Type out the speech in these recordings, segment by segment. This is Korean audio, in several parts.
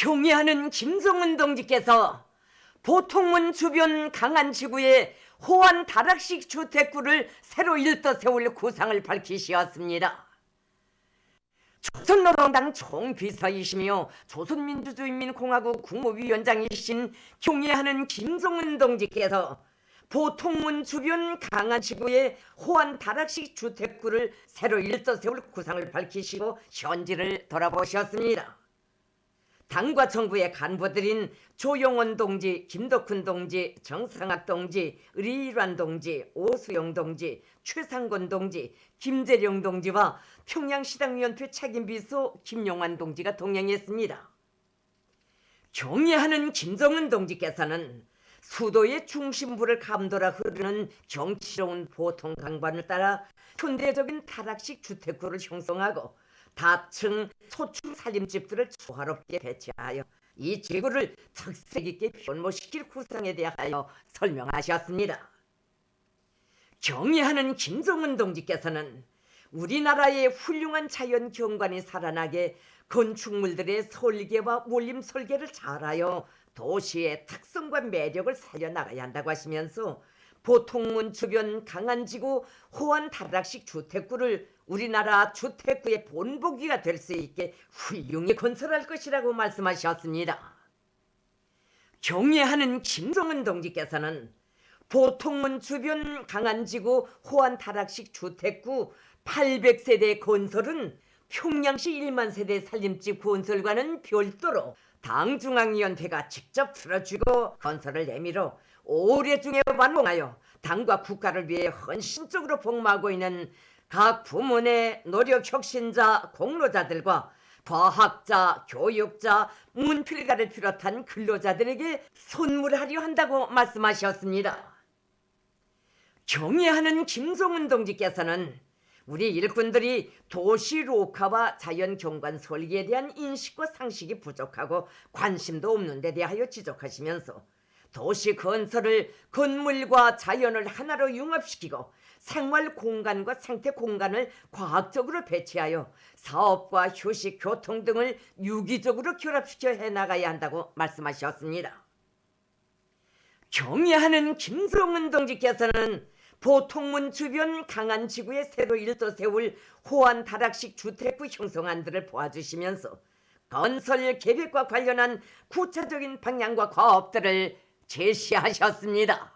경애하는 김정은 동지께서 보통문 주변 강안지구에 호환 다락식 주택구를 새로 일떠 세울 구상을 밝히시었습니다. 조선노동당 총비서이시며 조선민주주의인민공화국 국무위원장이신 경애하는 김정은 동지께서 보통문 주변 강안지구에 호환 다락식 주택구를 새로 일떠 세울 구상을 밝히시고 현지를 돌아보셨습니다. 당과 정부의 간부들인 조용원 동지, 김덕훈 동지, 정상학 동지, 리일환 동지, 오수영 동지, 최상권 동지, 김재룡 동지와 평양시당위원회 책임비서 김용환 동지가 동행했습니다. 경애하는 김정은 동지께서는 수도의 중심부를 감돌아 흐르는 경치로운 보통 강반을 따라 현대적인 다락식 주택구를 형성하고 다층 소축 살림집들을 조화롭게 배치하여 이 지구를 특색 있게 변모시킬 구상에 대하여 설명하셨습니다. 경애하는 김정은 동지께서는 우리나라의 훌륭한 자연 경관이 살아나게 건축물들의 설계와 몰림 설계를 잘하여 도시의 특성과 매력을 살려나가야 한다고 하시면서 보통문 주변 강안지구 호환 다락식 주택구를 우리나라 주택구의 본보기가 될 수 있게 훌륭히 건설할 것이라고 말씀하셨습니다. 경애하는 김정은 동지께서는 보통문 주변 강안지구 호환 다락식 주택구 800세대 건설은 평양시 1만 세대 살림집 건설과는 별도로 당중앙위원회가 직접 틀어주고 건설을 내밀어 올해 중에 완공하여 당과 국가를 위해 헌신적으로 복무하고 있는 각 부문의 노력 혁신자 공로자들과 과학자, 교육자, 문필가를 비롯한 근로자들에게 선물하려 한다고 말씀하셨습니다. 경애하는 김정은 동지께서는 우리 일꾼들이 도시 로카와 자연 경관 설계에 대한 인식과 상식이 부족하고 관심도 없는 데 대하여 지적하시면서 도시 건설을 건물과 자연을 하나로 융합시키고 생활 공간과 생태 공간을 과학적으로 배치하여 사업과 휴식, 교통 등을 유기적으로 결합시켜 해나가야 한다고 말씀하셨습니다. 경애하는 김정은 동지께서는 보통문 주변 강안지구에 새로 일떠 세울 호환 다락식 주택구 형성안들을 보아주시면서 건설 계획과 관련한 구체적인 방향과 과업들을 제시하셨습니다.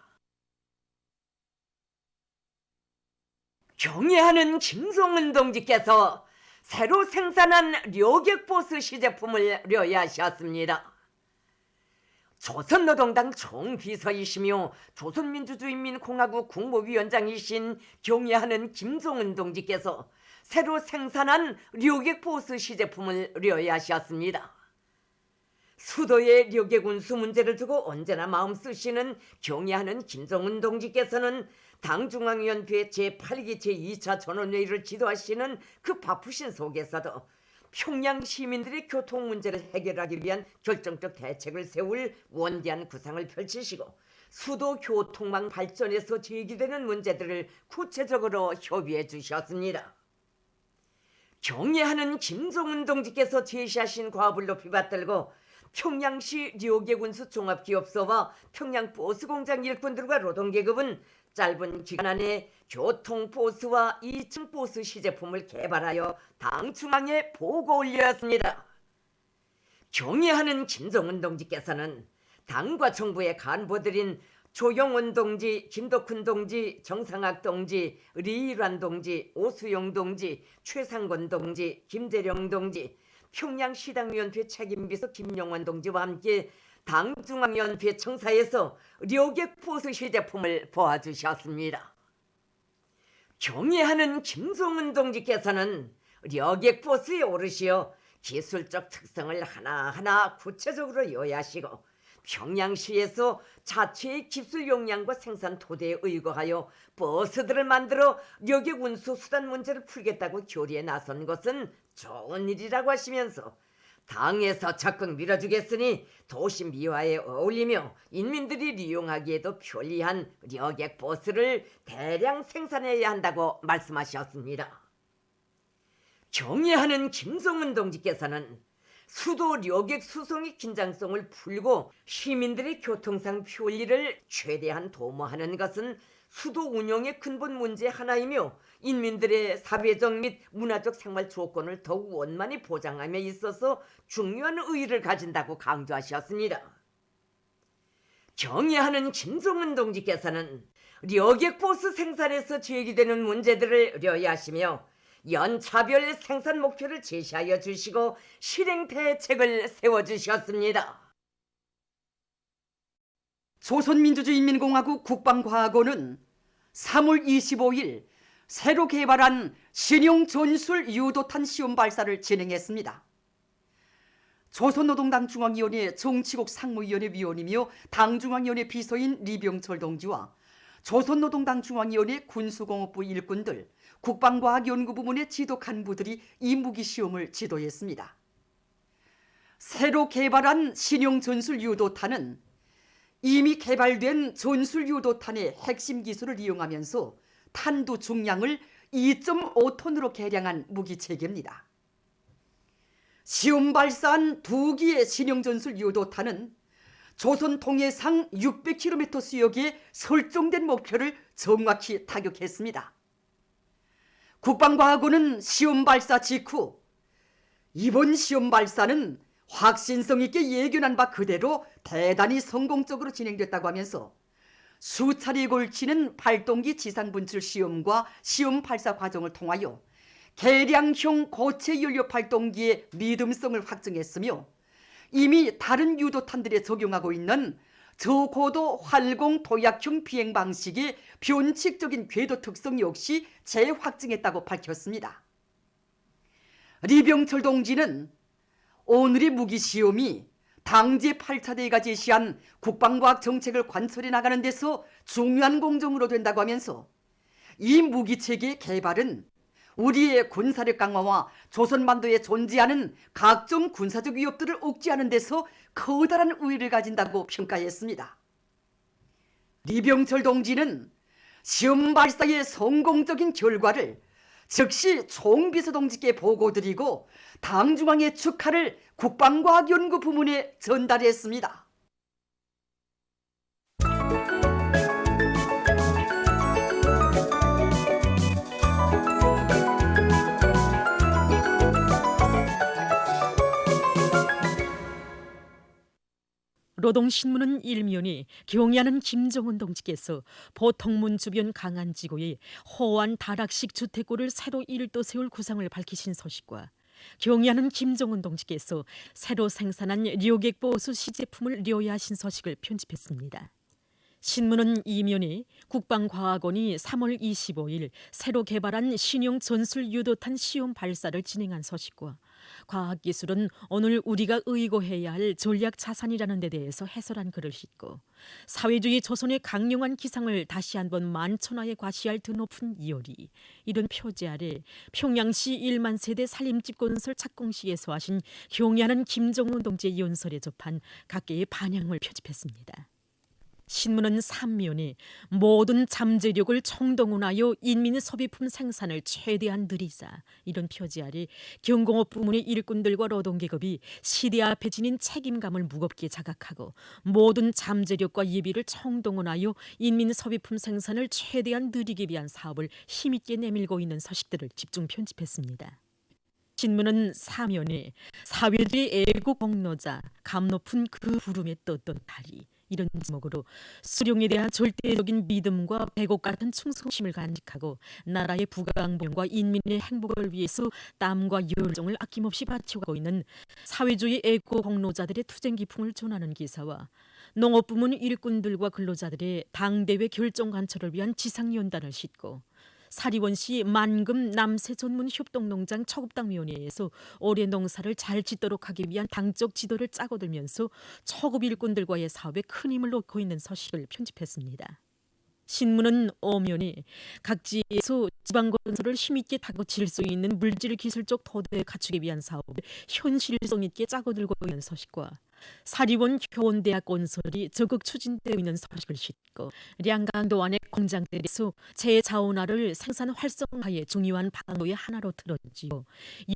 경애하는 김정은 동지께서 새로 생산한 료객보스 시제품을 료해하셨습니다. 조선노동당 총비서이시며 조선민주주의인민공화국 국무위원장이신 경애하는 김정은 동지께서 새로 생산한 료객보스 시제품을 료해하셨습니다. 수도의 료객운수 문제를 두고 언제나 마음 쓰시는 경애하는 김정은 동지께서는 당중앙위원회 제8기 제2차 전원회의를 지도하시는 그 바쁘신 속에서도 평양 시민들의 교통 문제를 해결하기 위한 결정적 대책을 세울 원대한 구상을 펼치시고 수도 교통망 발전에서 제기되는 문제들을 구체적으로 협의해 주셨습니다. 경애하는 김정은 동지께서 제시하신 과업을 높이 받들고 평양시 료객운수 종합기업소와 평양버스공장 일꾼들과 노동계급은 짧은 기간 안에 교통버스와 2층 버스 시제품을 개발하여 당 중앙에 보고 올렸습니다. 경애하는 김정은 동지께서는 당과 정부의 간부들인 조용원 동지, 김덕훈 동지, 정상학 동지, 리일환 동지, 오수영 동지, 최상권 동지, 김재룡 동지, 평양시당위원회 책임비서 김용환 동지와 함께 당중앙위원회 청사에서 료객보스 시제품을 보아주셨습니다. 경애하는 김정은 동지께서는 료객보스에 오르시어 기술적 특성을 하나하나 구체적으로 요약하시고 평양시에서 자체의 기술 역량과 생산 토대에 의거하여 버스들을 만들어 료객 운수 수단 문제를 풀겠다고 교리에 나선 것은 좋은 일이라고 하시면서 당에서 적극 밀어주겠으니 도시 미화에 어울리며 인민들이 이용하기에도 편리한 료객 버스를 대량 생산해야 한다고 말씀하셨습니다. 경애하는 김정은 동지께서는 수도 여객 수송의 긴장성을 풀고 시민들의 교통상 편리를 최대한 도모하는 것은 수도 운영의 근본 문제 하나이며 인민들의 사회적 및 문화적 생활 조건을 더욱 원만히 보장함에 있어서 중요한 의의를 가진다고 강조하셨습니다. 경애하는 김종은 동지께서는 여객보수 생산에서 제기되는 문제들을 열의하시며 연차별 생산 목표를 제시하여 주시고 실행 대책을 세워주셨습니다. 조선민주주의인민공화국 국방과학원은 3월 25일 새로 개발한 신형 전술 유도탄 시험 발사를 진행했습니다. 조선노동당 중앙위원회 정치국 상무위원회 위원이며 당중앙위원회 비서인 리병철 동지와 조선노동당 중앙위원회 군수공업부 일꾼들, 국방과학연구부문의 지도 간부들이 이 무기 시험을 지도했습니다. 새로 개발한 신형 전술 유도탄은 이미 개발된 전술 유도탄의 핵심 기술을 이용하면서 탄두 중량을 2.5톤으로 개량한 무기 체계입니다. 시험 발사한 2기의 신형 전술 유도탄은 조선 동해상 600km 수역에 설정된 목표를 정확히 타격했습니다. 국방과학원은 시험 발사 직후 이번 시험 발사는 확신성 있게 예견한 바 그대로 대단히 성공적으로 진행됐다고 하면서 수차례에 걸치는 발동기 지상 분출 시험과 시험 발사 과정을 통하여 개량형 고체 연료 발동기의 믿음성을 확증했으며 이미 다른 유도탄들에 적용하고 있는 저고도 활공 도약형 비행 방식의 변칙적인 궤도 특성 역시 재확증했다고 밝혔습니다. 리병철 동지는 오늘의 무기 시험이 당제 8차대가 제시한 국방과학 정책을 관철해 나가는 데서 중요한 공정으로 된다고 하면서 이 무기체계 개발은 우리의 군사력 강화와 조선반도에 존재하는 각종 군사적 위협들을 억제하는 데서 커다란 우위를 가진다고 평가했습니다. 리병철 동지는 시험 발사의 성공적인 결과를 즉시 총비서 동지께 보고드리고 당중앙의 축하를 국방과학연구 부문에 전달했습니다. 노동신문은 일면이 경애하는 김정은 동지께서 보통문 주변 강안지구에 호환 다락식 주택구를 새로 일도 세울 구상을 밝히신 소식과 경애하는 김정은 동지께서 새로 생산한 료객보수 시제품을 료야하신 소식을 편집했습니다. 신문은 이면에 국방과학원이 3월 25일 새로 개발한 신형 전술 유도탄 시험 발사를 진행한 소식과 과학기술은 오늘 우리가 의고해야 할 전략 자산이라는 데 대해서 해설한 글을 싣고 사회주의 조선의 강력한 기상을 다시 한번 만천하에 과시할 드높은 이효리, 이런 표제 아래 평양시 1만 세대 살림집 건설 착공식에서 하신 경애하는 김정은 동지의 연설에 접한 각계의 반향을 표집했습니다. 신문은 3면에 모든 잠재력을 총동원하여 인민의 소비품 생산을 최대한 늘리자, 이런 표지 아래 경공업 부문의 일꾼들과 노동계급이 시대 앞에 지닌 책임감을 무겁게 자각하고 모든 잠재력과 예비를 총동원하여 인민 소비품 생산을 최대한 늘리기 위한 사업을 힘있게 내밀고 있는 소식들을 집중 편집했습니다. 신문은 사면에 사회주의 애국 공로자 감 높은 그 부름에 떴던 달이, 이런 제목으로 수령에 대한 절대적인 믿음과 배곡 같은 충성심을 간직하고 나라의 부강복과 인민의 행복을 위해서 땀과 열정을 아낌없이 바쳐가고 있는 사회주의 애국 공로자들의 투쟁 기풍을 전하는 기사와 농업부문 일꾼들과 근로자들의 당대회 결정 관철을 위한 지상연단을 싣고 사리원시 만금 남세 전문 협동농장 초급당위원회에서 올해 농사를 잘 짓도록 하기 위한 당적 지도를 짜고 들면서 초급 일꾼들과의 사업에 큰 힘을 놓고 있는 소식을 편집했습니다. 신문은 오면에 각지에서 지방건설을 힘있게 다그칠 수 있는 물질 기술적 토대를 갖추기 위한 사업을 현실성 있게 짜고 들고 있는 소식과 사립원 교원대학 건설이 적극 추진되어 있는 소식을 싣고 량강도 안의 공장들에서 제자원화를 생산 활성화의 중요한 방도의 하나로 들어지고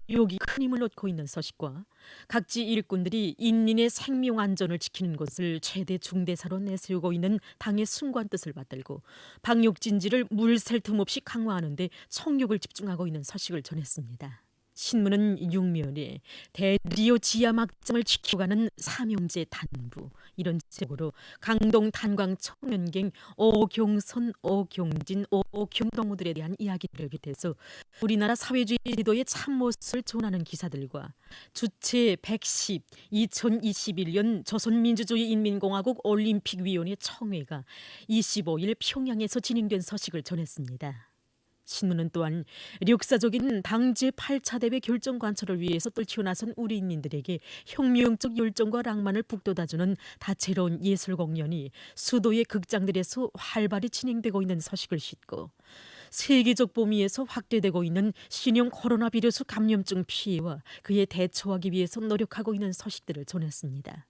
유혹이 큰 힘을 얻고 있는 소식과 각지 일꾼들이 인민의 생명 안전을 지키는 것을 최대 중대사로 내세우고 있는 당의 숭고한 뜻을 받들고 방역 진지를 물샐 틈 없이 강화하는 데 총력을 집중하고 있는 소식을 전했습니다. 신문은 육면에 대리오 지하 막장을 지켜가는 사명제 단부 이런 제목으로 강동 탄광 청년갱 오경선, 오경진, 오경동무들에 대한 이야기를 비롯해서 우리나라 사회주의 지도의 참모습을 전하는 기사들과 주체 110 2021년 조선민주주의인민공화국 올림픽위원회 총회가 25일 평양에서 진행된 소식을 전했습니다. 신문은 또한 역사적인 당 제8차 대회 결정 관철을 위해서 떨치어나선 우리 인민들에게 혁명적 열정과 낭만을 북돋아주는 다채로운 예술 공연이 수도의 극장들에서 활발히 진행되고 있는 소식을 싣고 세계적 범위에서 확대되고 있는 신형 코로나 바이러스 감염증 피해와 그에 대처하기 위해서 노력하고 있는 소식들을 전했습니다.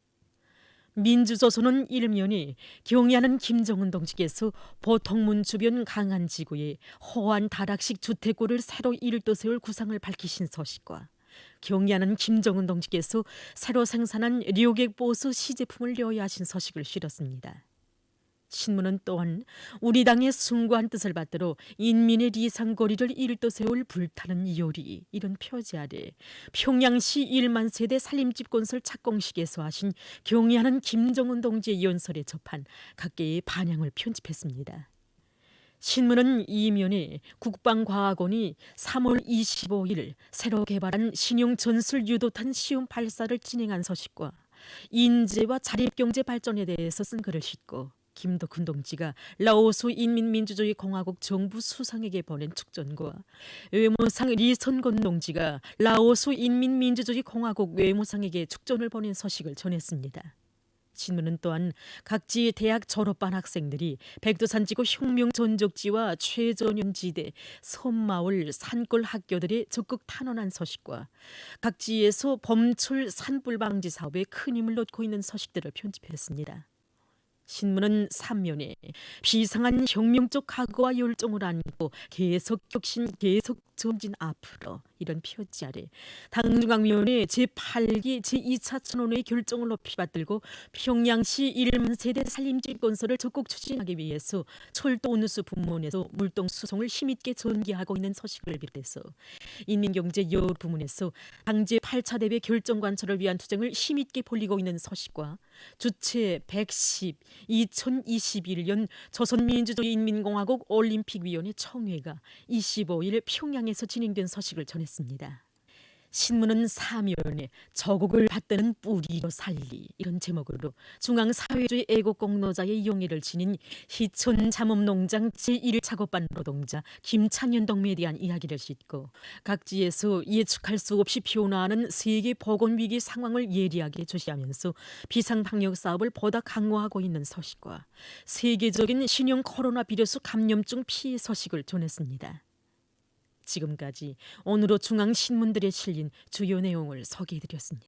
민주조선은 일면이 경의하는 김정은 동지께서 보통문 주변 강한 지구에 호환 다락식 주택구를 새로 일도세울 구상을 밝히신 소식과 경의하는 김정은 동지께서 새로 생산한 료객보스 시제품을 려야하신 소식을 실었습니다. 신문은 또한 우리 당의 숭고한 뜻을 받들어 인민의 리상거리를 일도세울 불타는 요리 이런 표지 아래 평양시 1만 세대 살림집 건설 착공식에서 하신 경의하는 김정은 동지의 연설에 접한 각계의 반향을 편집했습니다. 신문은 이면에 국방과학원이 3월 25일 새로 개발한 신형 전술 유도탄 시험 발사를 진행한 소식과 인재와 자립경제 발전에 대해서 쓴 글을 싣고 김덕훈 동지가 라오스 인민민주주의공화국 정부 수상에게 보낸 축전과 외무상 리선건 동지가 라오스 인민민주주의공화국 외무상에게 축전을 보낸 소식을 전했습니다. 신문은 또한 각지 대학 졸업반 학생들이 백두산지구 혁명 전적지와 최전연지대, 섬마을, 산골 학교들에 적극 탄원한 소식과 각지에서 범출 산불 방지 사업에 큰 힘을 넣고 있는 소식들을 편집했습니다. 신문은 3면에 비상한 혁명적 각오와 열정을 안고 계속 혁신, 계속 전진 앞으로 이런 표지 아래 당중앙위원회 제8기 제2차 천원의 결정을 높이 받들고 평양시 1만 세대 살림집 건설을 적극 추진하기 위해서 철도 운수 부문에서 물동 수송을 힘있게 전개하고 있는 소식을 비롯해서 인민경제 여러 부문에서 당 제8차 대회 결정 관철을 위한 투쟁을 힘있게 벌이고 있는 소식과 주체 110 2021년 조선민주주의인민공화국 올림픽위원회 총회가 25일 평양에서 진행된 소식을 전했습니다. 신문은 사면에 저국을 받드는 뿌리로 살리 이런 제목으로 중앙사회주의 애국공로자의 용의를 지닌 희촌잠업농장 제1작업반 노동자 김창현 동무에 대한 이야기를 싣고 각지에서 예측할 수 없이 변화하는 세계 보건위기 상황을 예리하게 조시하면서 비상방역 사업을 보다 강화하고 있는 소식과 세계적인 신형 코로나 바이러스 감염증 피해 소식을 전했습니다. 지금까지 오늘로 중앙신문들에 실린 주요 내용을 소개해드렸습니다.